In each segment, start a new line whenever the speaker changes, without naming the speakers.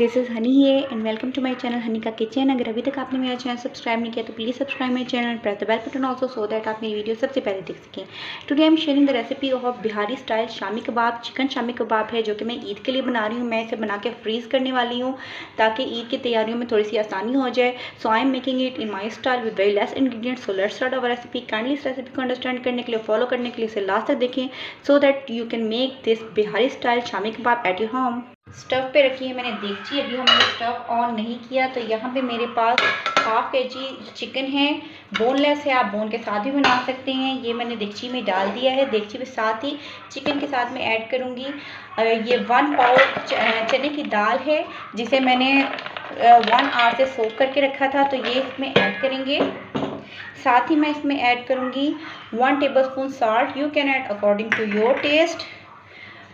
This is Honey है and welcome to my channel Honey का kitchen. अगर अभी तक आपने मेरा चैनल सब्सक्राइब नहीं किया तो please subscribe my channel and press the bell button also so that आप मेरी वीडियो सबसे पहले देख सकें। Today I am sharing the recipe of Bihari style shami kebab. Chicken shami kebab है जो कि मैं ईद के लिए बना रही हूँ। मैं इसे बना के फ्रीज़ करने वाली हूँ ताकि ईद की तैयारियों में थोड़ी सी आसानी हो जाए। So I am making it in my style with very less ingredients. So let's start our recipe. Kindly इस रेसिपी को अंडरस्टैंड करने के लिए, फॉलो करने के लिए इसे लास्ट तक देखें so that you can make this Bihari style shami kebab at your home. Stove पे रखी है मैंने देगची। अभी हमने स्टव ऑन नहीं किया। तो यहाँ पे मेरे पास हाफ kg चिकन है, बोनलेस है, आप बोन के साथ भी बना सकते हैं। ये मैंने देगची में डाल दिया है। देगची में साथ ही चिकन के साथ में ऐड करूँगी ये 1 पाव चने की दाल है जिसे मैंने 1 आवर से सोक करके रखा था। तो ये इसमें ऐड करेंगे। साथ ही मैं इसमें ऐड करूँगी 1 tablespoon salt. You can add according to your taste.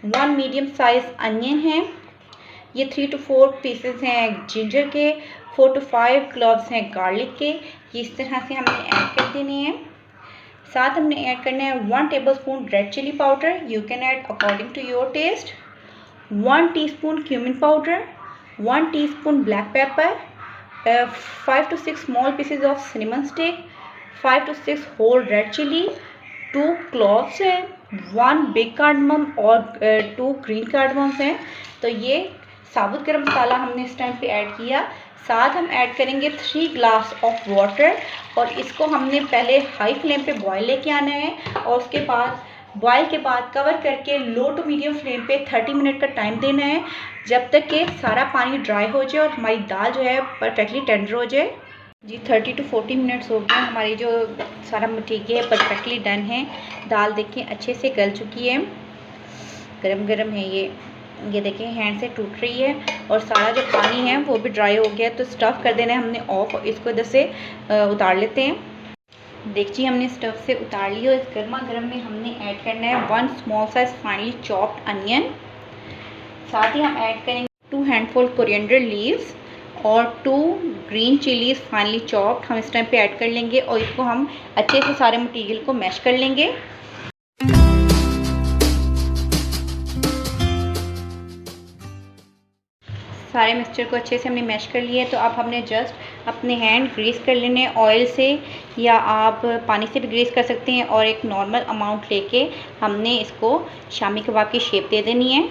1 medium size onion है। ये 3 to 4 पीसेस हैं जिंजर के, 4 to 5 क्लोव्स हैं गार्लिक के। ये इस तरह से हमने ऐड कर देने हैं। साथ हमने ऐड करना है 1 tablespoon red chilli powder. You can add according to your taste. 1 teaspoon cumin powder, 1 teaspoon black pepper, 5 to 6 small pieces of cinnamon stick, 5 to 6 whole red chilli, 2 cloves है, 1 बिग कार्डमम और 2 green कार्डमम्स हैं। तो ये साबुत गरम मसाला हमने इस time पे ऐड किया। साथ हम ऐड करेंगे 3 ग्लास ऑफ वाटर और इसको हमने पहले हाई फ्लेम पे बॉयल लेके आना है और उसके बाद बॉयल के बाद कवर करके लो टू मीडियम फ्लेम पे 30 मिनट का टाइम देना है जब तक कि सारा पानी ड्राई हो जाए और हमारी दाल जो है परफेक्टली टेंडर हो जाए। जी 30 to 40 मिनट्स हो गए। हमारी जो सारा मटीरियल है परफेक्टली डन है। दाल देखिए अच्छे से गल चुकी है, गरम गरम है। ये देखिए हैंड से टूट रही है और सारा जो पानी है वो भी ड्राई हो गया। तो स्टफ़ कर देना है हमने ऑफ और इसको इधर से उतार लेते हैं। देखिए हमने स्टव से उतार लिया। इस गर्मा गर्म में हमने ऐड करना है 1 small size finally chopped onion. साथ ही हम ऐड करेंगे 2 हैंडफुल कोरिएंडर लीव्स और 2 ग्रीन चिलीज फाइनली चॉप्ड हम इस टाइम पे ऐड कर लेंगे और इसको हम अच्छे से सारे मटेरियल को मैश कर लेंगे। सारे मिक्सचर को अच्छे से हमने मैश कर लिया है। तो अब हमने जस्ट अपने हैंड ग्रीस कर लेने ऑयल से या आप पानी से भी ग्रीस कर सकते हैं और एक नॉर्मल अमाउंट लेके हमने इसको शामी कबाब की शेप दे देनी है।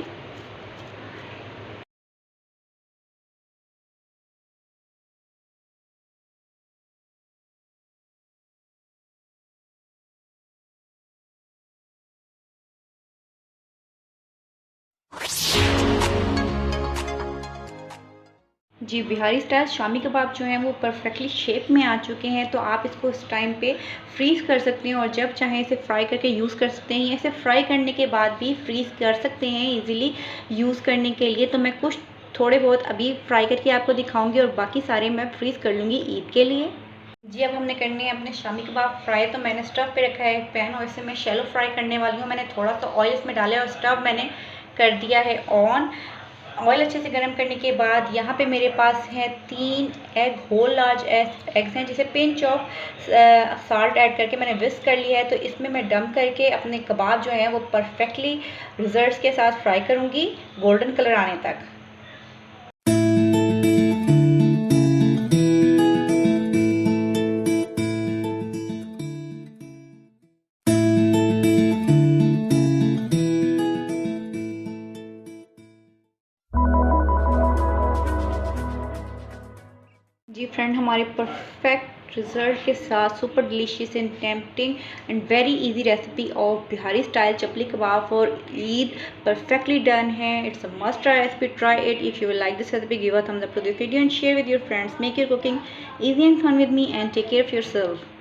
जी बिहारी स्टाइल शामी कबाब जो हैं वो परफेक्टली शेप में आ चुके हैं। तो आप इसको इस टाइम पे फ्रीज़ कर सकते हैं और जब चाहें इसे फ्राई करके यूज़ कर सकते हैं। इसे फ्राई करने के बाद भी फ्रीज़ कर सकते हैं इजीली यूज़ करने के लिए। तो मैं कुछ थोड़े बहुत अभी फ्राई करके आपको दिखाऊंगी और बाकी सारे मैं फ्रीज़ कर लूँगी ईद के लिए। जी अब हमने करने हैं अपने शामी कबाब फ्राई। तो मैंने स्टव पे रखा है एक पैन और इसे मैं शैलो फ्राई करने वाली हूँ। मैंने थोड़ा सा ऑयल इसमें डाला है और स्टव मैंने कर दिया है ऑन। ऑयल अच्छे से गर्म करने के बाद यहाँ पे मेरे पास है 3 एग, होल लार्ज एग्स हैं जिसे पिंच ऑफ साल्ट ऐड करके मैंने विस्क कर लिया है। तो इसमें मैं डम करके अपने कबाब जो हैं वो परफेक्टली रिजल्ट्स के साथ फ्राई करूँगी गोल्डन कलर आने तक। जी फ्रेंड हमारे परफेक्ट रिजल्ट के साथ super delicious and tempting and very easy recipe of Bihari style chapli kebab for Eid perfectly done है। It's a must try recipe. Try it. If you will like this recipe give a thumbs up to this video and share with your friends. Make your cooking easy and fun with me and take care of yourself.